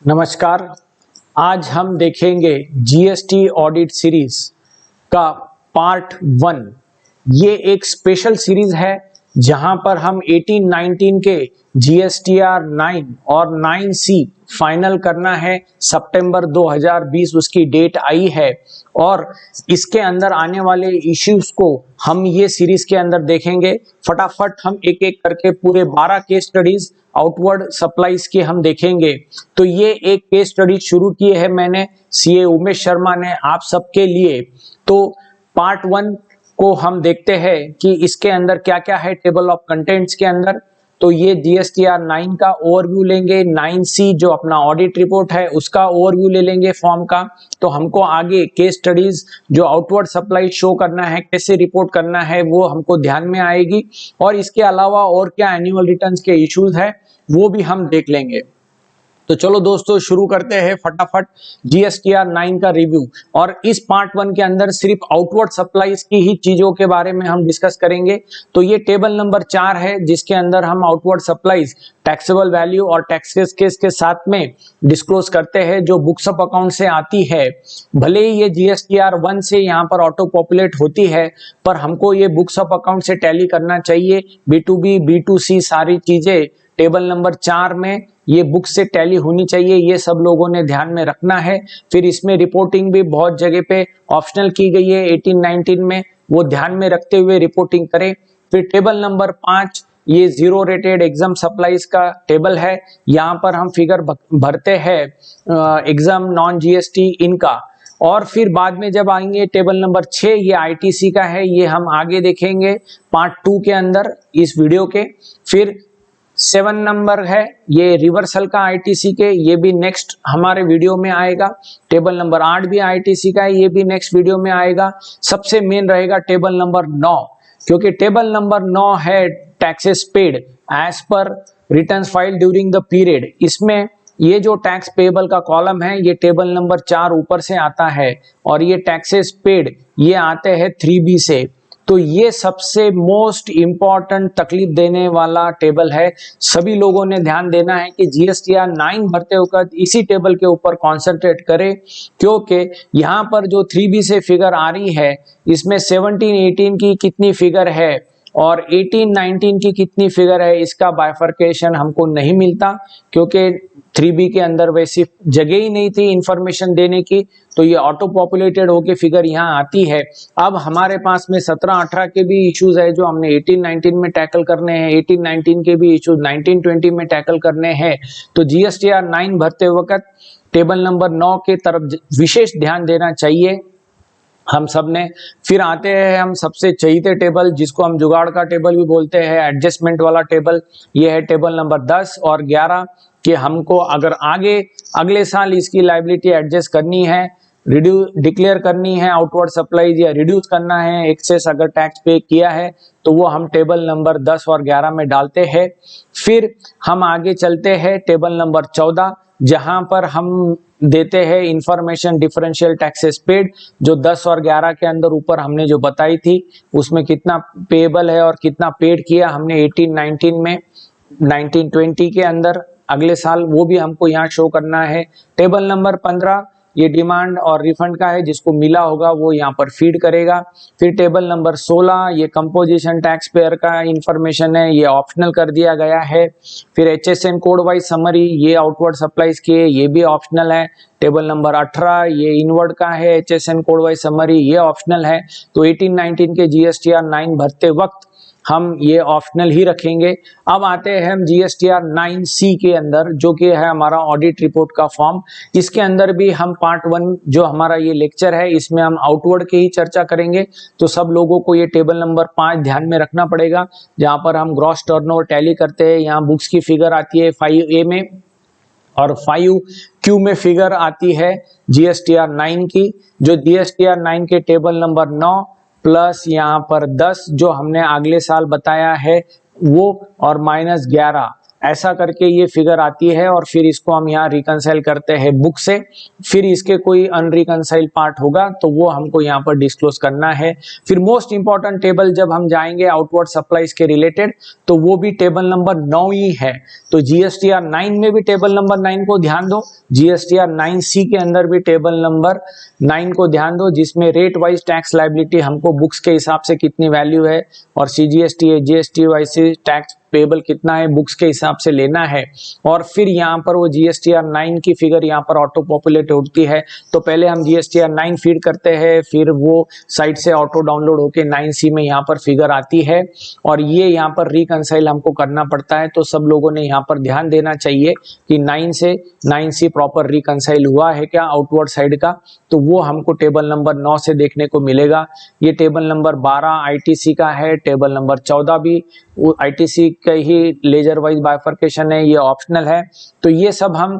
नमस्कार। आज हम देखेंगे जीएसटी ऑडिट सीरीज का पार्ट 1। ये एक स्पेशल सीरीज है जहां पर हम 18-19 के जीएसटीआर 9 और 9C फाइनल करना है। सितंबर 2020 उसकी डेट आई है और इसके अंदर आने वाले इश्यूज को हम ये सीरीज के अंदर देखेंगे। फटाफट हम एक एक करके पूरे 12 केस स्टडीज आउटवर्ड सप्लाईज की हम देखेंगे। तो ये एक केस स्टडी शुरू की है मैंने, सीए उमेश शर्मा ने आप सबके लिए। तो पार्ट 1 को हम देखते हैं कि इसके अंदर क्या क्या है टेबल ऑफ कंटेंट्स के अंदर। तो ये जीएसटीआर 9 का ओवरव्यू लेंगे, 9C जो अपना ऑडिट रिपोर्ट है उसका ओवरव्यू ले लेंगे फॉर्म का। तो हमको आगे केस स्टडीज जो आउटवर्ड सप्लाई शो करना है, कैसे रिपोर्ट करना है, वो हमको ध्यान में आएगी। और इसके अलावा और क्या एनुअल रिटर्न्स के इश्यूज है वो भी हम देख लेंगे। तो चलो दोस्तों शुरू करते हैं फटाफट जीएसटीआर 9 का रिव्यू। और इस पार्ट 1 के अंदर सिर्फ आउटवर्ड सप्लाईज की ही चीजों के बारे में हम डिस्कस करेंगे। तो ये टेबल नंबर 4 है जिसके अंदर हम आउटवर्ड सप्लाईज टैक्सेबल वैल्यू और टैक्सेस के साथ में डिस्क्लोज करते हैं जो बुक्स ऑफ अकाउंट से आती है। भले ही ये जीएसटीआर 1 से यहाँ पर ऑटो पॉपुलेट होती है पर हमको ये बुक्स ऑफ अकाउंट से टैली करना चाहिए। B2B B2C सारी चीजें टेबल नंबर 4 में ये बुक से टैली होनी चाहिए, ये सब लोगों ने ध्यान में रखना है। फिर इसमें रिपोर्टिंग भी बहुत जगह पे ऑप्शनल की गई है 18-19 में, वो ध्यान में रखते हुए रिपोर्टिंग करें। फिर टेबल नंबर 5 ये जीरो रेटेड एग्जाम सप्लाईज का टेबल है। यहाँ पर हम फिगर भरते हैं एग्जाम नॉन जीएसटी इनका। और फिर बाद में जब आएंगे टेबल नंबर 6 ये आईटीसी का है, ये हम आगे देखेंगे पार्ट 2 के अंदर इस वीडियो के। फिर 7 नंबर है ये रिवर्सल का आईटीसी के, ये भी नेक्स्ट हमारे वीडियो में आएगा। टेबल नंबर 8 भी आईटीसी का है, ये भी नेक्स्ट वीडियो में आएगा। सबसे मेन रहेगा टेबल नंबर 9, क्योंकि टेबल नंबर 9 है taxes paid as per returns file during the period. इसमें ये जो टैक्स पेबल का कॉलम है ये टेबल नंबर 4 ऊपर से आता है और ये टैक्सेस पेड ये आते हैं 3B से। तो ये सबसे मोस्ट इंपॉर्टेंट तकलीफ देने वाला टेबल है। सभी लोगों ने ध्यान देना है कि जीएसटीआर 9 भरते वक्त इसी टेबल के ऊपर कॉन्सेंट्रेट करें, क्योंकि यहाँ पर जो 3B से फिगर आ रही है इसमें 17-18 की कितनी फिगर है और 18-19 की कितनी फिगर है इसका बाइफर्केशन हमको नहीं मिलता, क्योंकि 3B के अंदर वैसी जगह ही नहीं थी इंफॉर्मेशन देने की। तो ये ऑटो पॉपुलेटेड होके फिगर यहाँ आती है। अब हमारे पास में 17-18 के भी इश्यूज है जो हमने 18-19 में टैकल करने हैं, 18-19 के भी इश्यूज 19-20 में टैकल करने हैं। तो जीएसटीआर 9 भरते वक्त टेबल नंबर 9 के तरफ विशेष ध्यान देना चाहिए हम सब ने। फिर आते हैं हम सबसे चहीते टेबल जिसको हम जुगाड़ का टेबल भी बोलते हैं, एडजस्टमेंट वाला टेबल। ये है टेबल नंबर 10 और 11 कि हमको अगर आगे अगले साल इसकी लायबिलिटी एडजस्ट करनी है, डिक्लेयर करनी है आउटवर्ड सप्लाईज या रिड्यूस करना है एक्सेस अगर टैक्स पे किया है, तो वो हम टेबल नंबर 10 और 11 में डालते हैं। फिर हम आगे चलते हैं टेबल नंबर 14 जहां पर हम देते हैं इंफॉर्मेशन डिफरेंशियल टैक्सेस पेड, जो 10 और 11 के अंदर ऊपर हमने जो बताई थी उसमें कितना पेएबल है और कितना पेड किया हमने 18-19 में, 19-20 के अंदर अगले साल, वो भी हमको यहाँ शो करना है। टेबल नंबर 15 ये डिमांड और रिफंड का है, जिसको मिला होगा वो यहाँ पर फीड करेगा। फिर टेबल नंबर 16 ये कंपोजिशन टैक्स पेयर का इंफॉर्मेशन है, ये ऑप्शनल कर दिया गया है। फिर HSN कोड वाइज समरी ये आउटवर्ड सप्लाईज के, ये भी ऑप्शनल है। टेबल नंबर 18 ये इनवर्ड का है, HSN कोड वाइज समरी ये ऑप्शनल है। तो 18-19 के जीएसटीआर 9 भरते वक्त हम ये ऑप्शनल ही रखेंगे। अब आते हैं हम जीएसटीआर 9C के अंदर जो कि है हमारा ऑडिट रिपोर्ट का फॉर्म। इसके अंदर भी हम पार्ट 1 जो हमारा ये लेक्चर है इसमें हम आउटवर्ड की ही चर्चा करेंगे। तो सब लोगों को ये टेबल नंबर 5 ध्यान में रखना पड़ेगा जहाँ पर हम ग्रॉस टर्नओवर टैली करते हैं। यहाँ बुक्स की फिगर आती है 5A में और 5Q में फिगर आती है जीएसटीआर 9 की। जो जीएसटीआर 9 के टेबल नंबर 9 प्लस यहाँ पर 10 जो हमने अगले साल बताया है वो, और -11 ऐसा करके ये फिगर आती है और फिर इसको हम यहाँ रिकंसाइल करते हैं बुक से। फिर इसके कोई अनरिकंसाइल पार्ट होगा तो वो हमको यहाँ पर डिस्क्लोज करना है। फिर मोस्ट इंपॉर्टेंट टेबल जब हम जाएंगे आउटवर्ड सप्लाईज के रिलेटेड, तो वो भी टेबल नंबर 9 ही है। तो जीएसटीआर 9 में भी टेबल नंबर 9 को ध्यान दो, जीएसटीआर 9C के अंदर भी टेबल नंबर 9 को ध्यान दो, जिसमें रेट वाइज टैक्स लायबिलिटी हमको बुक्स के हिसाब से कितनी वैल्यू है और CGST GST wise tax payable कितना है बुक्स के हिसाब से लेना है। और फिर यहाँ पर वो जीएसटीआर 9 की फिगर यहाँ पर ऑटो पॉपुलेट होती है। तो पहले हम जीएसटीआर 9 फीड करते हैं, फिर वो साइट से ऑटो डाउनलोड होके 9C में यहाँ पर फिगर आती है और ये यहाँ पर रिकंसाइल हमको करना पड़ता है। तो सब लोगों ने यहाँ पर ध्यान देना चाहिए कि 9 से 9C प्रॉपर रिकंसाइल हुआ है क्या आउटवर्ड साइड का, तो वो हमको टेबल नंबर 9 से देखने को मिलेगा। ये टेबल नंबर 12 आईटीसी का है, टेबल नंबर 14 भी आईटीसी का ही लेजर वाइज बाइफर्केशन है, ये ऑप्शनल है। तो ये सब हम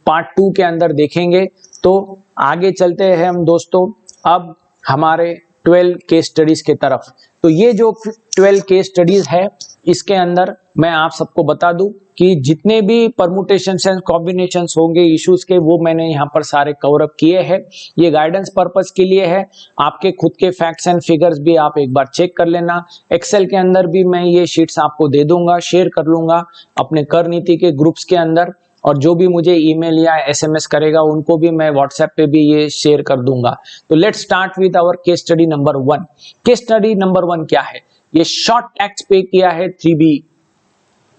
पार्ट 2 के अंदर देखेंगे। तो आगे चलते हैं हम दोस्तों अब हमारे 12 केस स्टडीज के तरफ। तो ये जो 12 केस स्टडीज है इसके अंदर मैं आप सबको बता दूं कि जितने भी परमुटेशंस एंड कॉम्बिनेशंस होंगे इश्यूज के, वो मैंने यहाँ पर सारे कवर अप किए हैं। ये गाइडेंस पर्पस के लिए है, आपके खुद के फैक्ट्स एंड फिगर्स भी आप एक बार चेक कर लेना। एक्सेल के अंदर भी मैं ये शीट्स आपको दे दूंगा, शेयर कर लूंगा अपने कर नीति के ग्रुप्स के अंदर, और जो भी मुझे ईमेल या एसएमएस करेगा उनको भी मैं व्हाट्सएप पे भी ये शेयर कर दूंगा। तो let's start with our case study number 1। Case study number 1 क्या है? ये शॉर्ट टैक्स पे किया है 3B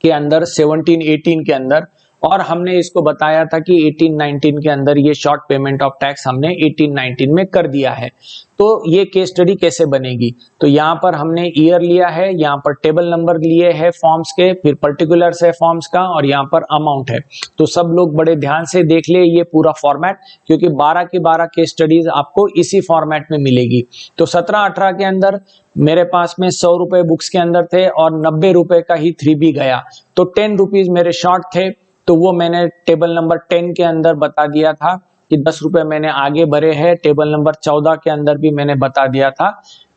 के अंदर 17-18 के अंदर, और हमने इसको बताया था कि 18-19 के अंदर ये शॉर्ट पेमेंट ऑफ टैक्स हमने 18-19 में कर दिया है। तो ये केस स्टडी कैसे बनेगी? तो यहाँ पर हमने ईयर लिया है, यहाँ पर टेबल नंबर लिए है फॉर्म्स के, फिर पर्टिकुलर्स है फॉर्म्स का, और यहाँ पर अमाउंट है। तो सब लोग बड़े ध्यान से देख ले ये पूरा फॉर्मेट, क्योंकि 12 की 12 केस स्टडीज आपको इसी फॉर्मेट में मिलेगी। तो 17-18 के अंदर मेरे पास में 100 रुपए बुक्स के अंदर थे और 90 रुपए का ही 3B गया, तो 10 रुपीज मेरे शॉर्ट थे। तो वो मैंने टेबल नंबर 10 के अंदर बता दिया था कि 10 रुपए मैंने आगे भरे हैं। टेबल नंबर 14 के अंदर भी मैंने बता दिया था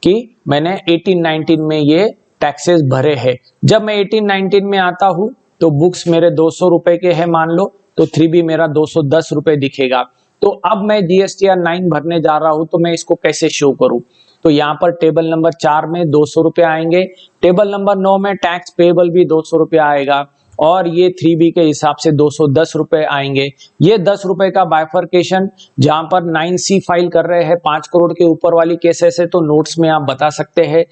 कि मैंने 18-19 में ये टैक्सेस भरे हैं। जब मैं 18-19 में आता हूं तो बुक्स मेरे 200 रुपए के हैं मान लो, तो 3B मेरा 210 रुपए दिखेगा। तो अब मैं जीएसटीआर 9 भरने जा रहा हूं, तो मैं इसको कैसे शो करूं? तो यहाँ पर टेबल नंबर 4 में 200 रुपए आएंगे, टेबल नंबर 9 में टैक्स पेबल भी 200 रुपए आएगा, और ये 3B के हिसाब से 210 रुपए आएंगे। ये 10 रुपए का बाइफर्केशन जहां पर 9C फाइल कर रहे हैं 5 करोड़ के ऊपर वाली केसेस है तो नोट्स में आप बता सकते हैं।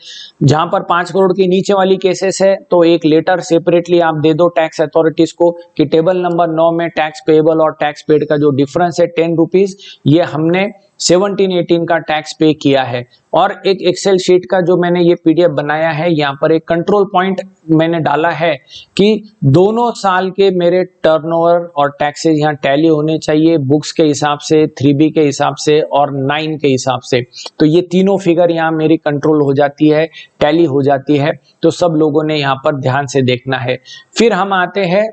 जहां पर 5 करोड़ के नीचे वाली केसेस है तो एक लेटर सेपरेटली आप दे दो टैक्स अथॉरिटीज को कि टेबल नंबर 9 में टैक्स पेबल और टैक्स पेड का जो डिफरेंस है 10 रुपीज, ये हमने 17-18 का टैक्स पे किया है। और एक एक्सेल शीट का जो मैंने ये पीडीएफ बनाया है, यहाँ पर एक कंट्रोल पॉइंट मैंने डाला है कि दोनों साल के मेरे टर्नओवर और टैक्सेस यहाँ टैली होने चाहिए, बुक्स के हिसाब से, 3B के हिसाब से और 9 के हिसाब से। तो ये तीनों फिगर यहाँ मेरी कंट्रोल हो जाती है, टैली हो जाती है। तो सब लोगों ने यहाँ पर ध्यान से देखना है। फिर हम आते हैं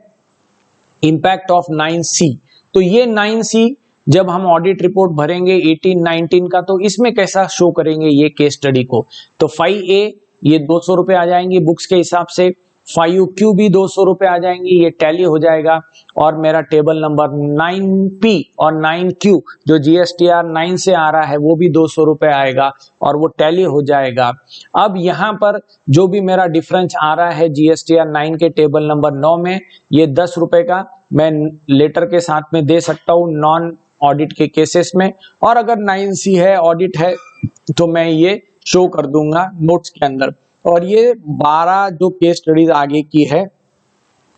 इम्पैक्ट ऑफ 9C। तो ये 9C जब हम ऑडिट रिपोर्ट भरेंगे 18-19 का, तो इसमें कैसा शो करेंगे ये केस स्टडी को? तो 5A ये 200 रुपए आ जाएंगे बुक्स के हिसाब से, 5Q भी 200 रुपए आ जाएंगी, ये टैली हो जाएगा। और मेरा टेबल नंबर 9P और 9Q जो जीएसटीआर 9 से आ रहा है वो भी 200 रुपए आएगा और वो टैली हो जाएगा। अब यहाँ पर जो भी मेरा डिफरेंस आ रहा है जीएसटीआर 9 के टेबल नंबर 9 में, ये 10 रुपए का मैं लेटर के साथ में दे सकता हूँ नॉन ऑडिट के केसेस में, और अगर 9C है ऑडिट है तो मैं ये शो कर दूंगा नोट्स के अंदर। और ये 12 जो केस स्टडीज आगे की है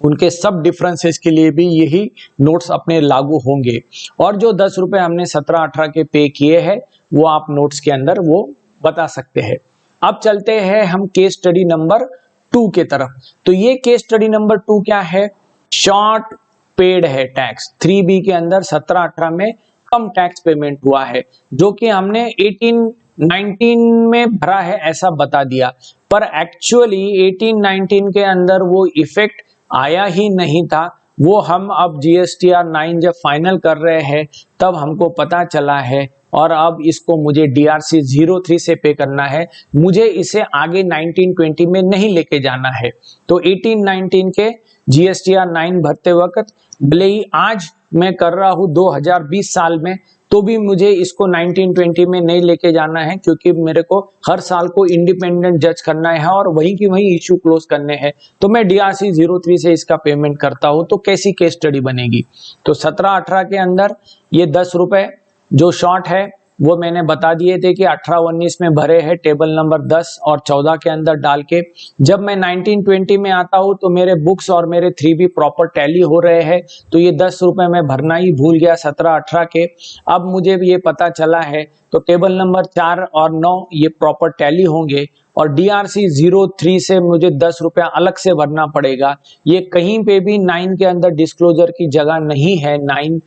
उनके सब डिफरेंसेस के लिए भी यही नोट्स अपने लागू होंगे। और जो 10 रुपए हमने 17-18 के पे किए हैं वो आप नोट्स के अंदर वो बता सकते हैं। अब चलते हैं हम केस स्टडी नंबर 2 के तरफ। तो ये केस स्टडी नंबर 2 क्या है? शॉर्ट पेड है टैक्स। 3B के अंदर 17-18 में कम टैक्स पेमेंट हुआ है, जो कि हमने 18-19 में भरा है ऐसा बता दिया, पर एक्चुअली 18-19 के अंदर वो इफेक्ट आया ही नहीं था। वो हम अब जीएसटीआर 9 जब फाइनल कर रहे हैं तब हमको पता चला है, और अब इसको मुझे DRC 03 से पे करना है। मुझे इसे आगे 19-20 में नहीं लेके जाना है। तो 18-19 के GSTR 9 भरते वक्त, भले ही आज मैं कर रहा हूँ 2020 साल में, तो भी मुझे इसको 1920 में नहीं लेके जाना है, क्योंकि मेरे को हर साल को इंडिपेंडेंट जज करना है और वहीं की वहीं इशू क्लोज करने हैं। तो मैं DRC 03 से इसका पेमेंट करता हूँ। तो कैसी केस स्टडी बनेगी? तो 17-18 के अंदर ये 10 रुपए जो शॉर्ट है वो मैंने बता दिए थे कि 18-19 में भरे हैं, टेबल नंबर 10 और 14 के अंदर डाल के। जब मैं 1920 में आता हूँ तो मेरे बुक्स और मेरे 3B प्रॉपर टैली हो रहे हैं, तो ये 10 रुपए मैं भरना ही भूल गया 17-18 के। अब मुझे ये पता चला है तो टेबल नंबर 4 और 9 ये प्रॉपर टैली होंगे, और DRC 03 से मुझे 10 रुपया अलग से भरना पड़ेगा। ये कहीं पे भी 9 के अंदर डिस्क्लोजर की जगह नहीं है, 9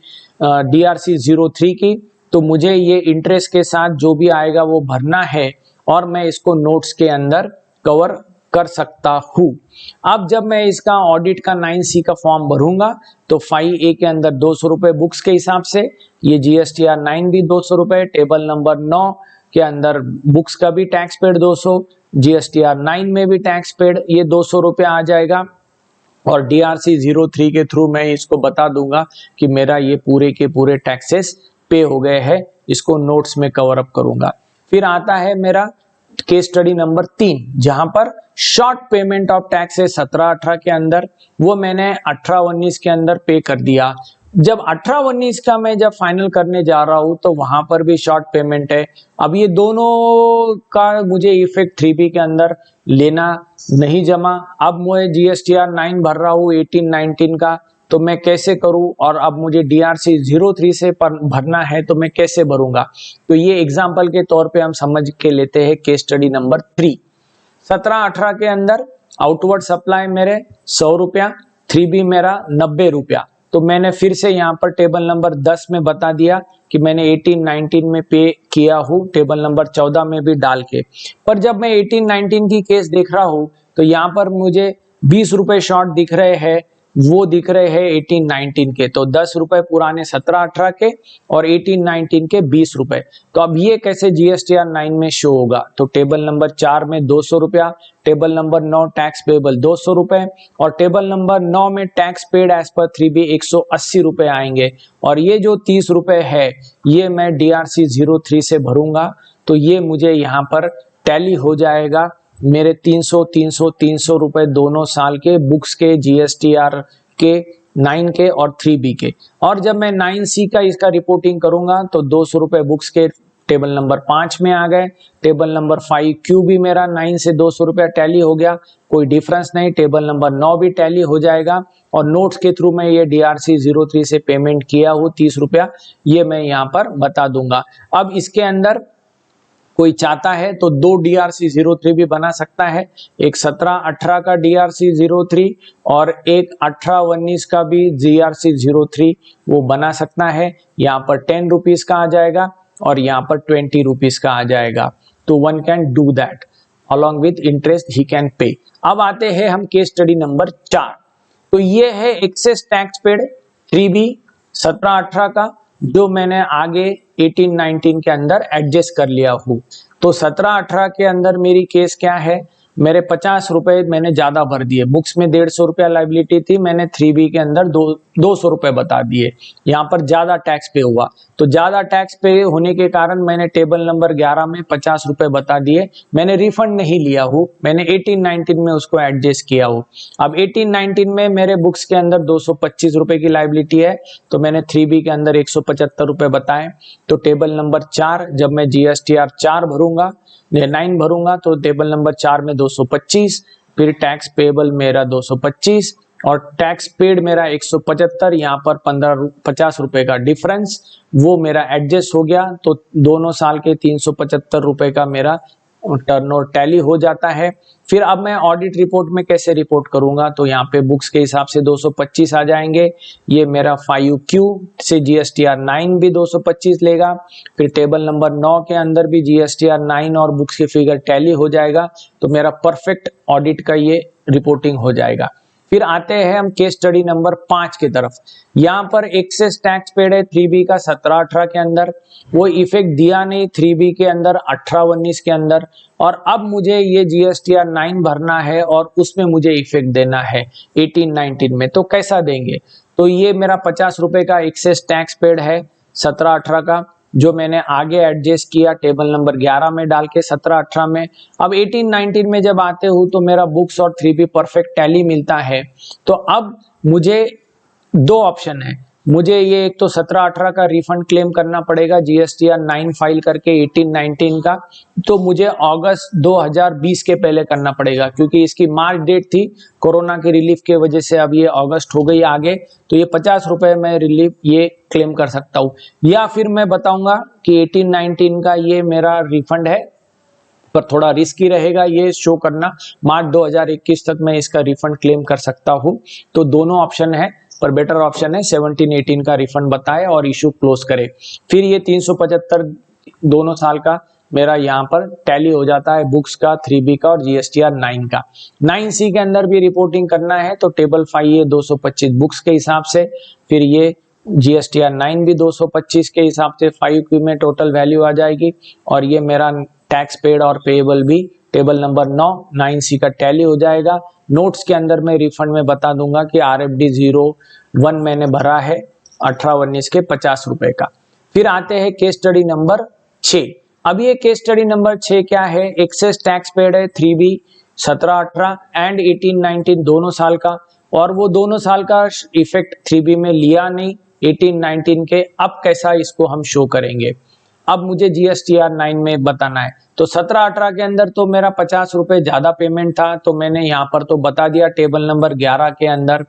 DRC 03 की। तो मुझे ये इंटरेस्ट के साथ जो भी आएगा वो भरना है, और मैं इसको नोट्स के अंदर कवर कर सकता हूँ। अब जब मैं इसका ऑडिट का 9C का फॉर्म भरूंगा तो 5A के अंदर 200 रुपए बुक्स के हिसाब से, ये GSTR 9 भी 200 रुपए, टेबल नंबर 9 के अंदर बुक्स का भी टैक्स पेड 200, GSTR 9 में भी टैक्स पेड ये 200 रुपये आ जाएगा। और DRC 03 के थ्रू मैं इसको बता दूंगा कि मेरा ये पूरे के पूरे टैक्सेस पे हो गए हैं, इसको नोट्स में कवर अप करूंगा। फिर आता है मेरा केस स्टडी नंबर 3, जहां पर शॉर्ट पेमेंट ऑफ टैक्स है 17-18 के अंदर, वो मैंने 18-19 के अंदर पे कर दिया। जब 18-19 का मैं जब फाइनल करने जा रहा हूं तो वहां पर भी शॉर्ट पेमेंट है। अब ये दोनों का मुझे इफेक्ट 3B के अंदर लेना नहीं जमा। अब मैं GSTR 9 भर रहा हूँ 18-19 का, तो मैं कैसे करूं? और अब मुझे DRC 03 से भरना है, तो मैं कैसे भरूंगा? तो ये एग्जाम्पल के तौर पे हम समझ के लेते हैं केस स्टडी नंबर 3। 17-18 के अंदर आउटवर्ड सप्लाई मेरे 100 रुपया, 3B मेरा 90 रुपया। तो मैंने फिर से यहाँ पर टेबल नंबर 10 में बता दिया कि मैंने 18-19 में पे किया हूँ, टेबल नंबर 14 में भी डाल के। पर जब मैं 18-19 की केस देख रहा हूँ तो यहाँ पर मुझे 20 रुपए शॉर्ट दिख रहे हैं, वो दिख रहे हैं 18-19 के। तो 10 रुपए पुराने 17-18 के और 18-19 के 20 रुपए। तो अब ये कैसे GSTR 9 में शो होगा? तो टेबल नंबर 4 में 200 रुपया, टेबल नंबर 9 टैक्स पेबल 200 रुपए, और टेबल नंबर 9 में tax paid as per 3B 180 रुपए आएंगे। और ये जो 30 रुपए है ये मैं DRC 03 से भरूंगा, तो ये मुझे यहाँ पर टैली हो जाएगा मेरे 300 रुपए दोनों साल के बुक्स के, GSTR के 9 के और 3B के। और जब मैं 9C का इसका रिपोर्टिंग करूंगा तो 200 रुपए बुक्स के टेबल नंबर 5 में आ गए, टेबल नंबर 5Q भी मेरा 9 से 200 रुपया टैली हो गया, कोई डिफरेंस नहीं। टेबल नंबर 9 भी टैली हो जाएगा, और नोट्स के थ्रू मैं ये DRC 03 से पेमेंट किया हूँ 30 रुपया, ये मैं यहाँ पर बता दूंगा। अब इसके अंदर कोई चाहता है तो 2 DRC 03 भी बना सकता है, एक 17-18 का DRC 03 और एक 18-19 का भी DRC 03 वो बना सकता है। यहाँ पर 10 रुपीज का आ जाएगा और यहाँ पर 20 रुपीज का आ जाएगा। तो one can do that along with interest he can pay. अब आते हैं हम केस स्टडी नंबर 4। तो ये है एक्सेस टैक्स पेड 3B 17-18 का, जो मैंने आगे 18-19 के अंदर एडजस्ट कर लिया हूँ। तो 17-18 के अंदर मेरी केस क्या है? मेरे 50 रुपए मैंने ज्यादा भर दिए, बुक्स में 150 रुपया लाइबिलिटी थी, मैंने 3B के अंदर 200 रुपए बता दिए, यहाँ पर ज्यादा टैक्स पे हुआ। तो ज्यादा टैक्स पे होने के कारण मैंने टेबल नंबर 11 में 50 रुपए बता दिए, मैंने रिफंड नहीं लिया हूँ, मैंने 18-19 में उसको एडजस्ट किया हूँ। अब 18-19 में मेरे बुक्स के अंदर 225 रुपए की लाइबिलिटी है, तो मैंने 3B के अंदर 175 रुपए बताए। तो टेबल नंबर 4 जब मैं GSTR 4 भरूंगा 9 भरूंगा तो टेबल नंबर 4 में 225, फिर टैक्स पेबल मेरा 225 और टैक्स पेड मेरा 175, यहाँ पर 50 रुपए का डिफरेंस वो मेरा एडजस्ट हो गया। तो दोनों साल के 375 रुपए का मेरा टर्नओवर टैली हो जाता है। फिर अब मैं ऑडिट रिपोर्ट में कैसे रिपोर्ट करूंगा? तो यहाँ पे बुक्स के हिसाब से 225 आ जाएंगे, ये मेरा 5Q से GSTR 9 भी 225 लेगा, फिर टेबल नंबर 9 के अंदर भी GSTR 9 और बुक्स के फिगर टैली हो जाएगा, तो मेरा परफेक्ट ऑडिट का ये रिपोर्टिंग हो जाएगा। फिर आते हैं हम केस स्टडी नंबर 5 की तरफ। यहाँ पर एक्सेस टैक्स पेड है 3B का 17-18 के अंदर, वो इफेक्ट दिया नहीं 3B के अंदर 18-19 के अंदर, और अब मुझे ये GSTR 9 भरना है और उसमें मुझे इफेक्ट देना है 18-19 में। तो कैसा देंगे? तो ये मेरा 50 रुपए का एक्सेस टैक्स पेड है 17-18 का, जो मैंने आगे एडजस्ट किया टेबल नंबर 11 में डाल के 17-18 में। अब 18-19 में जब आते हो तो मेरा बुक्स और 3B परफेक्ट टैली मिलता है। तो अब मुझे दो ऑप्शन है, मुझे ये एक तो 17-18 का रिफंड क्लेम करना पड़ेगा GSTR 9 फाइल करके 18-19 का, तो मुझे अगस्त 2020 के पहले करना पड़ेगा, क्योंकि इसकी मार्च डेट थी कोरोना के रिलीफ के वजह से, अब ये अगस्त हो गई आगे, तो ये 50 रुपए में रिलीफ ये क्लेम कर सकता हूँ। या फिर मैं बताऊंगा कि 18-19 का ये मेरा रिफंड है, पर थोड़ा रिस्की रहेगा ये शो करना, मार्च 2021 तक मैं इसका रिफंड क्लेम कर सकता हूँ। तो दोनों ऑप्शन है, पर बेटर ऑप्शन है 17-18 का रिफंड बताए और इशू क्लोज करे। फिर ये 375 दोनों साल का मेरा यहाँ पर टैली हो जाता है, बुक्स का, 3B का और GSTR 9 का। 9C के अंदर भी रिपोर्टिंग करना है तो टेबल 5 ये 225 बुक्स के हिसाब से, फिर ये GSTR 9 भी 225 के हिसाब से 5Q में टोटल वैल्यू आ जाएगी, और ये मेरा टैक्स पेड और पेएबल भी टेबल नंबर 9 9C का टैली हो जाएगा। नोट्स के अंदर मैं रिफंड में बता दूंगा कि RFD 01 मैंने भरा है 18-19 के 50 रुपए का। फिर आते हैं केस स्टडी नंबर 6। अब ये केस स्टडी नंबर 6 क्या है? एक्सेस टैक्स पेड है 3B 17-18 एंड 18-19 दोनों साल का, और वो दोनों साल का इफेक्ट 3B में लिया नहीं 18-19 के। अब कैसा इसको हम शो करेंगे? अब मुझे GSTR 9 में बताना है। तो 17-18 के अंदर तो मेरा 50 रुपए ज्यादा पेमेंट था, तो मैंने यहाँ पर तो बता दिया टेबल नंबर 11 के अंदर।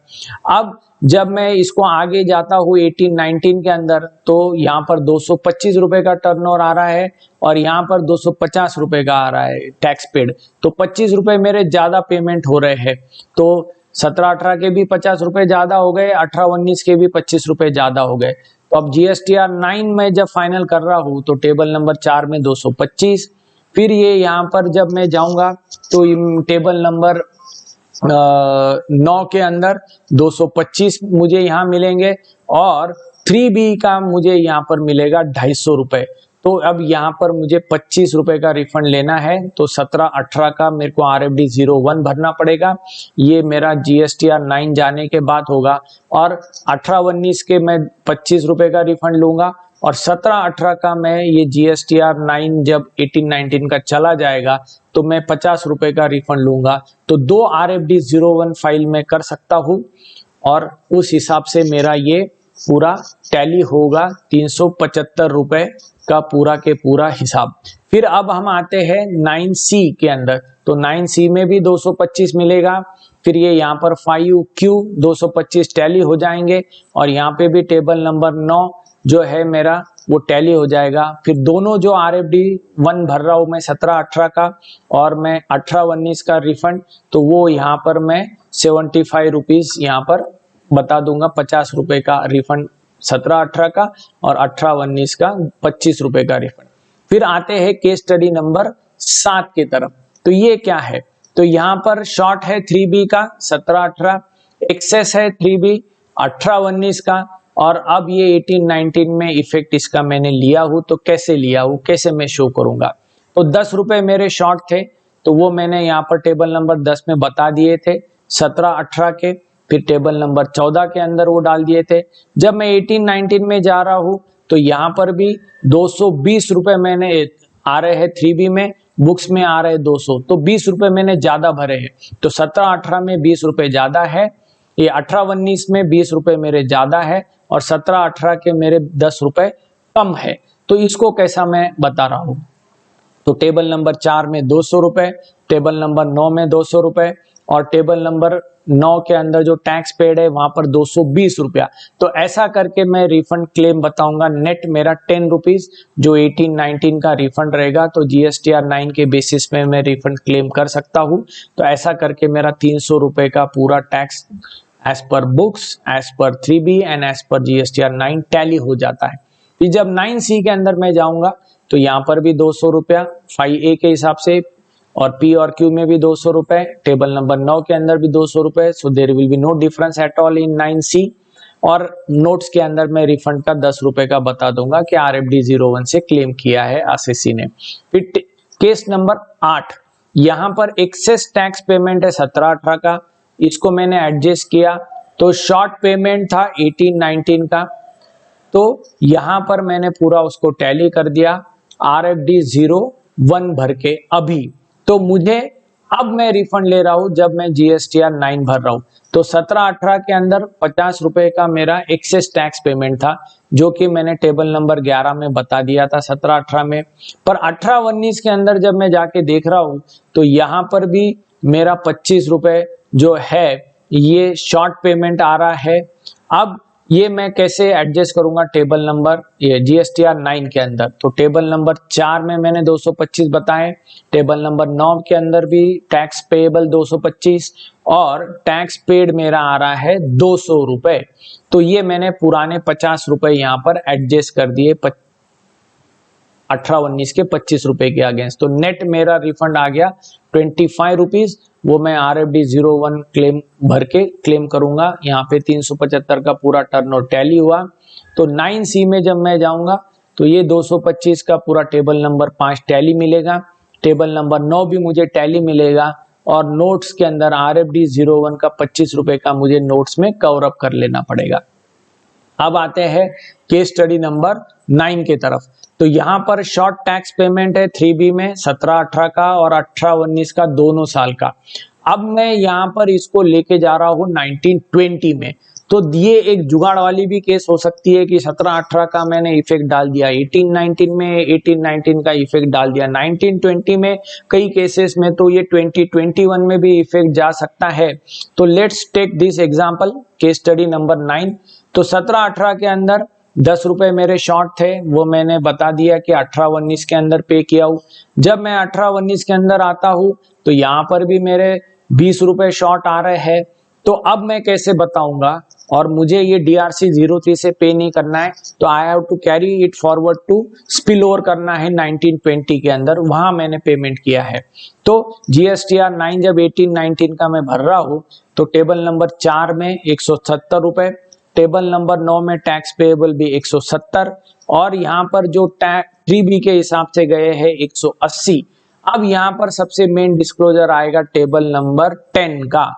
अब जब मैं इसको आगे जाता हूँ 18-19 के अंदर, तो यहाँ पर 225 रुपए का टर्नओवर आ रहा है और यहाँ पर 250 रुपए का आ रहा है टैक्स पेड, तो 25 रुपए मेरे ज्यादा पेमेंट हो रहे हैं। तो 17-18 के भी 50 रुपए ज्यादा हो गए, 18-19 के भी 25 रुपए ज्यादा हो गए। तो अब GSTR 9 में जब फाइनल कर रहा हूं तो टेबल नंबर 4 में 225, फिर ये यहाँ पर जब मैं जाऊंगा तो टेबल नंबर 9 के अंदर 225 मुझे यहाँ मिलेंगे, और 3B का मुझे यहाँ पर मिलेगा 250 रुपए। तो अब यहाँ पर मुझे 25 रुपए का रिफंड लेना है, तो 17-18 का मेरे को RFD 01 भरना पड़ेगा, ये मेरा GSTR 9 जाने के बाद होगा, और 18-19 के मैं 25 रुपए का रिफंड लूंगा, और 17-18 का मैं ये GSTR 9 जब 18-19 का चला जाएगा तो मैं 50 रुपए का रिफंड लूंगा। तो दो RFD 01 फाइल में कर सकता हूँ, और उस हिसाब से मेरा ये पूरा टैली होगा 375 रुपए का पूरा के पूरा हिसाब। फिर अब हम आते हैं 9C के अंदर, तो 9C में भी 225 मिलेगा, फिर ये यहाँ पर 5Q 225 टैली हो जाएंगे, और यहाँ पे भी टेबल नंबर 9 जो है मेरा वो टैली हो जाएगा। फिर दोनों जो RFD 1 भर रहा हूँ मैं 17-18 का, और मैं 18-19 का रिफंड, तो वो यहाँ पर मैं 75 रुपीज यहाँ पर बता दूंगा, 50 रुपए का रिफंड 17-18 का, और 18-19 का 25 रुपए का रिफंड। फिर आते हैं केस स्टडी नंबर 7 की तरफ। तो ये क्या है? तो यहाँ पर शॉर्ट है 3B का 17-18, एक्सेस है 3B 18-19 का, और अब ये 18-19 में इफेक्ट इसका मैंने लिया हूँ। तो कैसे लिया हूँ, कैसे मैं शो करूंगा? तो 10 रुपए मेरे शॉर्ट थे, तो वो मैंने यहाँ पर टेबल नंबर 10 में बता दिए थे 17-18 के, फिर टेबल नंबर 14 के अंदर वो डाल दिए थे। जब मैं 18-19 में जा रहा हूँ तो यहाँ पर भी 220 रुपए मैंने आ रहे हैं 3B में, बुक्स में आ रहे हैं 200, तो 20 रुपए मैंने ज्यादा भरे हैं। तो 17-18 में 20 रुपए ज्यादा है, ये 18-19 में 20 रुपए मेरे ज्यादा है, और 17-18 के मेरे 10 रुपए कम है। तो इसको कैसा मैं बता रहा हूँ? तो टेबल नंबर 4 में 200 रुपए, टेबल नंबर 9 में 200 रुपए, और टेबल नंबर 9 के अंदर जो टैक्स पेड है वहां पर 220 रुपया। तो ऐसा करके मैं रिफंड क्लेम बताऊंगा। नेट मेरा 10 रुपीज जो 18-19 का रिफंड रहेगा, तो GSTR 9 के बेसिस में मैं रिफंड क्लेम कर सकता हूं। तो ऐसा करके मेरा 300 रुपए का पूरा tax as per books, as per 3B and as per GSTR 9 tally हो जाता है। फिर जब 9C के अंदर मैं जाऊंगा तो यहाँ पर भी 200 रुपया 5A के हिसाब से, और पी और क्यू में भी 200 रुपए, टेबल नंबर 9 के अंदर भी 200 रुपए, so there will be no difference at all in 9C। और नोट्स के अंदर मैं रिफंड का 10 रुपए का बता दूंगा कि RFD 01 से क्लेम किया है आरसीसी ने। फिर केस नंबर 8, यहाँ पर एक्सेस टैक्स पेमेंट है 17-18 का, इसको मैंने एडजस्ट किया तो शॉर्ट पेमेंट था 18-19 का, तो यहां पर मैंने पूरा उसको टैली कर दिया RFD 01 भर के अभी। तो मुझे अब मैं रिफंड ले रहा हूं जब मैं GSTR 9 भर रहा हूं, तो 17-18 के अंदर 50 रुपए का मेरा एक्सेस टैक्स पेमेंट था, जो कि मैंने टेबल नंबर 11 में बता दिया था 17-18 में। पर 18-19 के अंदर जब मैं जाके देख रहा हूं तो यहाँ पर भी मेरा 25 रुपए जो है ये शॉर्ट पेमेंट आ रहा है। अब ये मैं कैसे एडजस्ट करूंगा टेबल नंबर ये GSTR 9 के अंदर, तो टेबल नंबर 4 में मैंने 225 बताए, टेबल नंबर 9 के अंदर भी टैक्स पेएबल 225 और टैक्स पेड मेरा आ रहा है 200 रुपए। तो ये मैंने पुराने 50 रुपए यहाँ पर एडजस्ट कर दिए 18-19 के 25 रुपए के अगेंस्ट, तो नेट मेरा रिफंड आ गया 25 रुपीज। वो मैं RFD 01 क्लेम भर के क्लेम करूंगा। यहाँ पे 375 का पूरा टर्नओवर टैली हुआ। तो 9C में जब मैं जाऊंगा तो ये 225 का पूरा टेबल नंबर 5 टैली मिलेगा, टेबल नंबर 9 भी मुझे टैली मिलेगा और नोट्स के अंदर RFD 01 का 25 रुपए का मुझे नोट्स में कवर अप कर लेना पड़ेगा। अब आते हैं केस स्टडी नंबर 9 के तरफ। तो यहाँ पर शॉर्ट टैक्स पेमेंट है 3B में 17-18 का और 18-19 का दोनों साल का। अब मैं यहाँ पर इसको लेके जा रहा हूँ 1920 में, तो ये एक जुगाड़ वाली भी केस हो सकती है कि 17-18 का मैंने इफेक्ट डाल दिया 18-19 में, 18-19 का इफेक्ट डाल दिया 19-20 में, कई केसेस में तो ये 20-21 में भी इफेक्ट जा सकता है। तो let's take this example case study number 9। तो 17-18 के अंदर 10 रुपए मेरे शॉर्ट थे, वो मैंने बता दिया कि 18-19 के अंदर पे किया हूं। जब मैं 18-19 के अंदर आता हूं तो यहाँ पर भी मेरे 20 रुपए शॉर्ट आ रहे हैं। तो अब मैं कैसे बताऊंगा, और मुझे ये DRC 03 से पे नहीं करना है, तो I have to carry it forward to spill over करना है 1920 के अंदर, वहां मैंने पेमेंट किया है। तो GSTR 9 जब 18-19 का मैं भर रहा हूं तो टेबल नंबर 4 में 170 रुपए, टेबल नंबर 9 में टैक्स पेएबल भी 170 और यहाँ पर जो 3B के हिसाब से गए हैं 180। अब यहाँ पर सबसे मेन डिस्क्लोजर आएगा टेबल नंबर 10 का।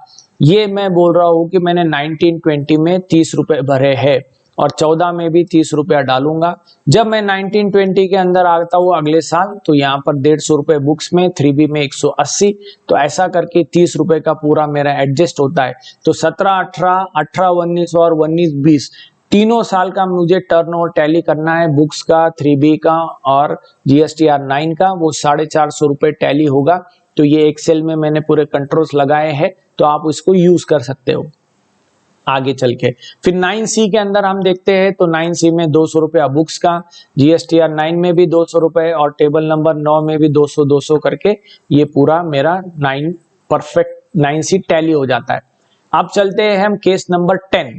ये मैं बोल रहा हूँ कि मैंने 1920 में 30 रुपए भरे हैं और 14 में भी 30 रुपया डालूंगा। जब मैं 1920 के अंदर आता हूँ अगले साल तो यहाँ पर 150 रुपए बुक्स में, 3B में 180, तो ऐसा करके 30 रुपए का पूरा मेरा एडजस्ट होता है। तो 17-18, 18-19 और 19-20 तीनों साल का मुझे टर्नओवर टैली करना है, बुक्स का, 3B का और GSTR 9 का, वो 450 रुपए टैली होगा। तो ये एक्सेल में मैंने पूरे कंट्रोल्स लगाए हैं, तो आप इसको यूज कर सकते हो आगे चल के। फिर 9C के अंदर हम देखते हैं तो 9C में 200 रुपया बुक्स का, GSTR 9 में भी 200 रुपए और टेबल नंबर 9 में भी 200-200 करके ये पूरा मेरा 9 परफेक्ट 9C टैली हो जाता है। अब चलते हैं हम केस नंबर 10।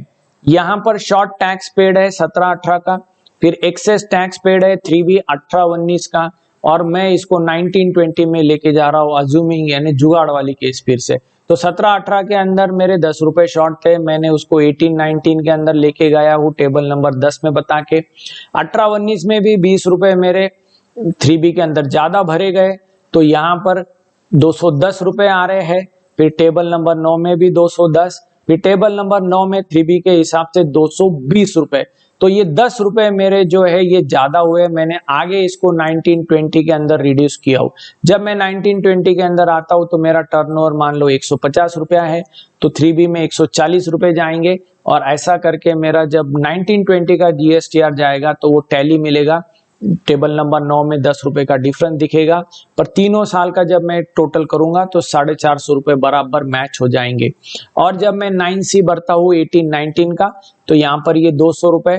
यहाँ पर शॉर्ट टैक्स पेड है 17-18 का, फिर एक्सेस टैक्स पेड है 3B 18-19 का और मैं इसको 1920 में लेके जा रहा हूँ अज्यूमिंग, यानी जुगाड़ वाली केस फिर से। तो 17-18 के अंदर मेरे 10 रुपए शॉर्ट थे, मैंने उसको 18-19 के अंदर लेके गया हूँ टेबल नंबर 10 में बता के। 18-19 में भी 20 रुपए मेरे 3B के अंदर ज्यादा भरे गए, तो यहाँ पर 210 रुपए आ रहे हैं। फिर टेबल नंबर 9 में भी 210, फिर टेबल नंबर 9 में 3B के हिसाब से 220 रुपए। तो ये 10 रुपए मेरे जो है ये ज्यादा हुए, मैंने आगे इसको 1920 के अंदर रिड्यूस किया हूँ। जब मैं 1920 के अंदर आता हूँ तो मेरा टर्नओवर मान लो 150 रुपया है, तो 3B में 140 रुपए जाएंगे और ऐसा करके मेरा जब 1920 का GSTR जाएगा तो वो टैली मिलेगा। टेबल नंबर 9 में 10 रुपए का डिफरेंस दिखेगा, पर तीनों साल का जब मैं टोटल करूंगा तो 450 रुपए बराबर मैच हो जाएंगे। और जब मैं 9C भरता हूँ 18-19 का, तो यहाँ पर ये 200 रुपए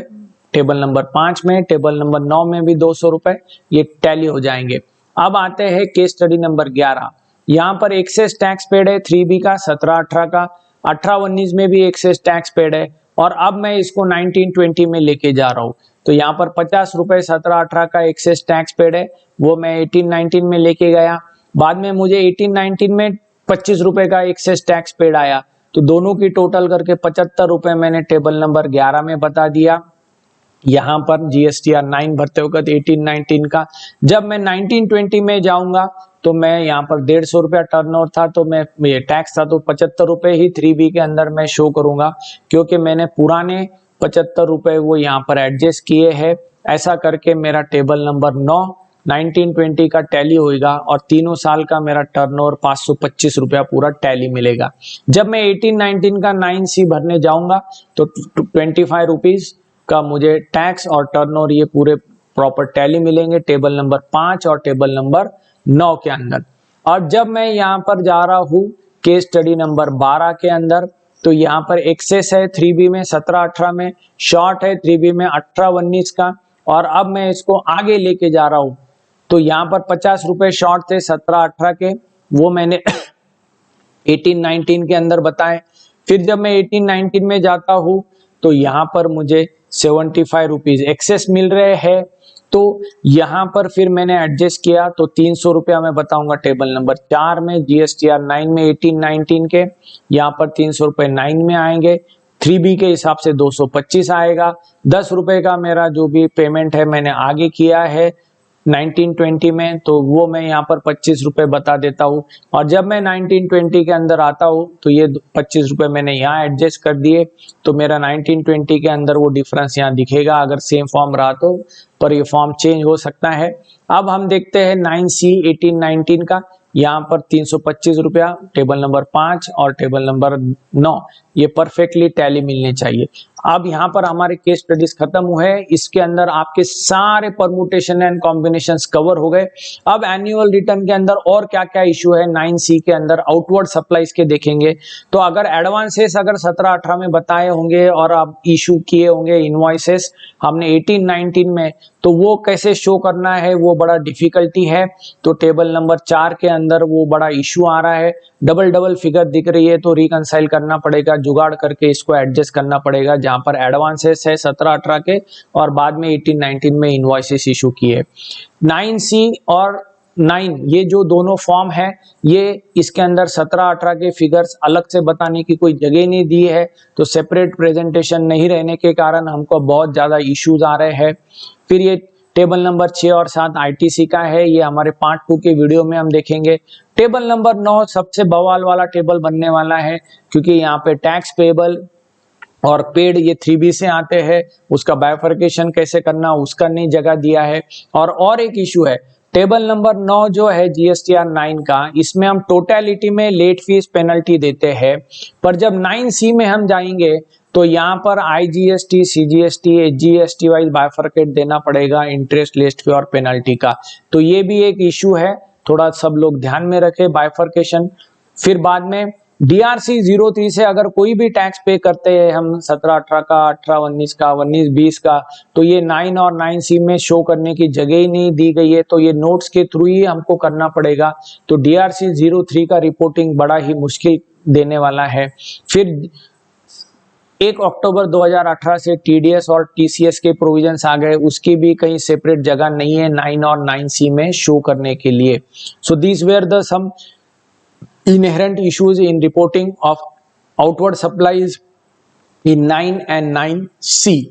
टेबल नंबर 5 में, टेबल नंबर 9 में भी 200 रुपए, ये टैली हो जाएंगे। अब आते हैं केस स्टडी नंबर 11। यहाँ पर एक्सेस टैक्स पेड है 3B का 17-18 का, 18-19 में भी एक्सेस टैक्स पेड है और अब मैं इसको 1920 में लेके जा रहा हूँ। तो यहाँ पर 50 रुपए 17-18 का एक्सेस टैक्स पेड है, वो मैं 18-19 में लेके गया। बाद में मुझे 18-19 में 25 रुपए का एक्सेस टैक्स पेड आया, तो दोनों की टोटल करके 75 रुपए मैंने टेबल नंबर 11 में बता दिया। यहाँ पर जीएसटीआर 9 भरते वक्त 18-19 का। जब मैं 19-20 में जाऊंगा तो मैं यहाँ पर 150 रुपया टर्नओवर था, तो मैं ये टैक्स था तो 75 रुपए ही 3B के अंदर मैं शो करूंगा, क्योंकि मैंने पुराने 75 रुपए वो यहाँ पर एडजस्ट किए हैं। ऐसा करके मेरा टेबल नंबर 9 19-20 का टैली होगा और तीनों साल का मेरा टर्नओवर 525 रुपया पूरा टैली मिलेगा। जब मैं 18-19 का 9C भरने जाऊंगा तो 25 रुपीज का मुझे टैक्स और टर्नओवर ये पूरे प्रॉपर टैली मिलेंगे टेबल नंबर 5 और टेबल नंबर 9 के अंदर। और जब मैं यहाँ पर जा रहा हूँ केस स्टडी नंबर 12 के अंदर, तो यहाँ पर एक्सेस है 3B में 17-18 में, शॉर्ट है 3B में 18-19 का, और अब मैं इसको आगे लेके जा रहा हूँ तो यहाँ पर 50 रुपए शॉर्ट थे 17-18 के, वो मैंने 18-19 के अंदर बताए। फिर जब मैं 18-19 में जाता हूँ तो यहाँ पर मुझे 75 रुपीज एक्सेस मिल रहे हैं, तो यहाँ पर फिर मैंने एडजस्ट किया तो 300 रुपया मैं बताऊंगा टेबल नंबर 4 में। जीएसटीआर 9 में 18-19 के यहाँ पर 300 रुपए 9 में आएंगे, 3B के हिसाब से 225 आएगा। 10 रुपए का मेरा जो भी पेमेंट है मैंने आगे किया है 19-20 में, तो वो मैं यहाँ पर 25 रुपए बता देता हूँ। और जब मैं 19-20 के अंदर आता हूँ तो ये 25 रुपए मैंने यहाँ एडजस्ट कर दिए, तो मेरा 19-20 के अंदर वो डिफरेंस यहाँ दिखेगा अगर सेम फॉर्म रहा तो, पर ये फॉर्म चेंज हो सकता है। अब हम देखते हैं 9C 18-19 का। यहाँ पर 325 रुपया टेबल नंबर 5 और टेबल नंबर 9 ये परफेक्टली टैली मिलने चाहिए। अब यहाँ पर हमारे केस स्टडीज खत्म हुए, इसके अंदर आपके सारे परमुटेशन एंड कॉम्बिनेशंस कवर हो गए। अब एनुअल रिटर्न के अंदर और क्या क्या इशू है 9C के अंदर आउटवर्ड सप्लाईज के देखेंगे। तो अगर एडवांसेस अगर 17-18 में बताए होंगे और आप इशू किए होंगे इनवॉइसेस हमने 18-19 में, तो वो कैसे शो करना है वो बड़ा डिफिकल्टी है। तो टेबल नंबर 4 के अंदर वो बड़ा इशू आ रहा है, डबल फिगर दिख रही है, तो रिकंसाइल करना पड़ेगा, जुगाड़ करके इसको एडजस्ट करना पड़ेगा, जहां पर एडवांसेस है 17-18 के और बाद में 18-19 में इनवॉइसेस इशू किए। 9C और 9 ये जो दोनों फॉर्म है, ये इसके अंदर 17-18 के फिगर्स अलग से बताने की कोई जगह नहीं दी है, तो सेपरेट प्रेजेंटेशन नहीं रहने के कारण हमको बहुत ज्यादा इश्यूज आ रहे हैं। फिर ये टेबल नंबर 6 और 7 आईटीसी का है, ये हमारे पार्ट 2 के वीडियो में हम देखेंगे। टेबल नंबर 9 सबसे बवाल वाला टेबल बनने वाला है, क्योंकि यहाँ पे टैक्स पेबल और पेड ये 3B से आते हैं, उसका बाइफर्केशन कैसे करना उसका नहीं जगह दिया है। और एक इशू है टेबल नंबर 9 जो है जीएसटीआर 9 का, इसमें हम टोटलिटी में लेट फीस पेनल्टी देते हैं, पर जब 9C में हम जाएंगे तो यहाँ पर IGST, CGST, HGST wise bifurcate देना पड़ेगा इंटरेस्ट, लेट फी और पेनल्टी का। तो ये भी एक इशू है, थोड़ा सब लोग ध्यान में रखें बाइफर्केशन। फिर बाद में DRC 03 से अगर कोई भी टैक्स पे करते हैं हम 17-18 का, 18-19 का, 19-20 का, तो ये 9 और 9C में शो करने की जगह ही नहीं दी गई है, तो ये नोट्स के थ्रू ही हमको करना पड़ेगा। तो DRC 03 का रिपोर्टिंग बड़ा ही मुश्किल देने वाला है। फिर 1 अक्टूबर 2018 से TDS और TCS के प्रोविजंस आ गए, उसकी भी कहीं सेपरेट जगह नहीं है 9 और 9C में शो करने के लिए। So these were the some inherent issues in reporting of outward supplies in 9 and 9C।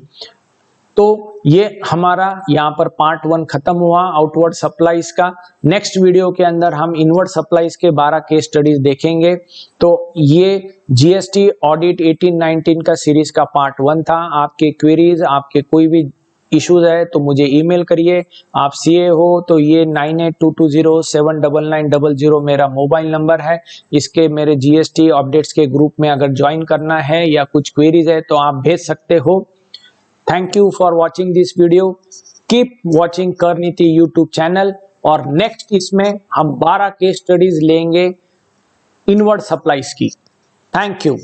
तो ये हमारा यहाँ पर पार्ट 1 खत्म हुआ आउटवर्ड सप्लाईज का। नेक्स्ट वीडियो के अंदर हम इनवर्ड सप्लाईज के 12 केस स्टडीज देखेंगे। तो ये जीएसटी ऑडिट 18-19 का सीरीज का पार्ट 1 था। आपके क्वेरीज, आपके कोई भी इश्यूज है तो मुझे ईमेल करिए। आप सीए हो तो ये 9822079900 मेरा मोबाइल नंबर है। इसके मेरे जीएसटी अपडेट्स के ग्रुप में अगर ज्वाइन करना है या कुछ क्वेरीज है तो आप भेज सकते हो। Thank you for watching this video. Keep watching कर नीति यूट्यूब चैनल। और नेक्स्ट इसमें हम 12 केस स्टडीज लेंगे इनवर्ड सप्लाईज की। Thank you.